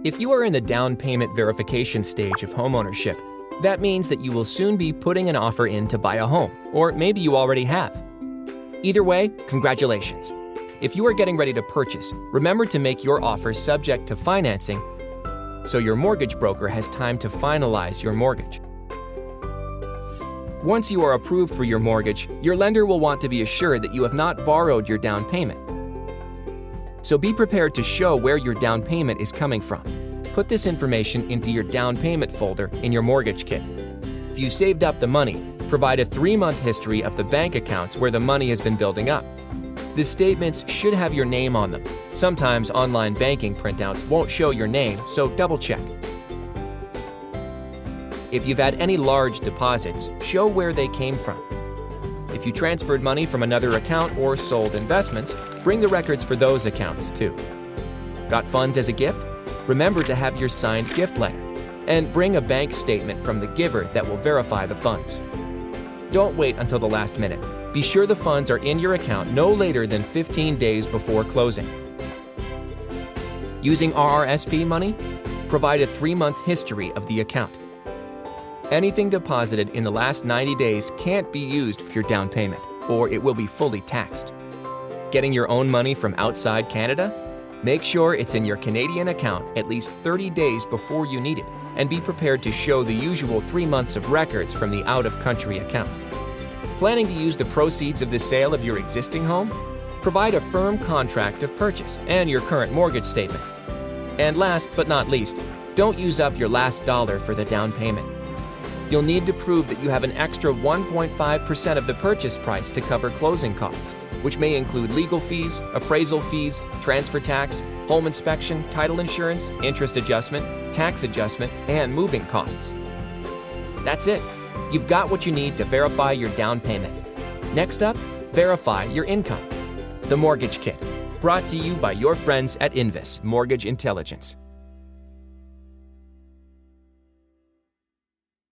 If you are in the down payment verification stage of homeownership, that means that you will soon be putting an offer in to buy a home, or maybe you already have. Either way, congratulations. If you are getting ready to purchase, remember to make your offer subject to financing so your mortgage broker has time to finalize your mortgage. Once you are approved for your mortgage, your lender will want to be assured that you have not borrowed your down payment. So be prepared to show where your down payment is coming from. Put this information into your down payment folder in your mortgage kit. If you saved up the money, provide a 3-month history of the bank accounts where the money has been building up. The statements should have your name on them. Sometimes online banking printouts won't show your name, so double check. If you've had any large deposits, show where they came from. If you transferred money from another account or sold investments, bring the records for those accounts too. Got funds as a gift? Remember to have your signed gift letter, and bring a bank statement from the giver that will verify the funds. Don't wait until the last minute. Be sure the funds are in your account no later than 15 days before closing. Using RRSP money? Provide a 3-month history of the account. Anything deposited in the last 90 days can't be used for your down payment, or it will be fully taxed. Getting your own money from outside Canada? Make sure it's in your Canadian account at least 30 days before you need it, and be prepared to show the usual 3 months of records from the out-of-country account. Planning to use the proceeds of the sale of your existing home? Provide a firm contract of purchase and your current mortgage statement. And last but not least, don't use up your last dollar for the down payment. You'll need to prove that you have an extra 1.5% of the purchase price to cover closing costs, which may include legal fees, appraisal fees, transfer tax, home inspection, title insurance, interest adjustment, tax adjustment, and moving costs. That's it. You've got what you need to verify your down payment. Next up, verify your income. The Mortgage Kit, brought to you by your friends at INVIS Mortgage Intelligence.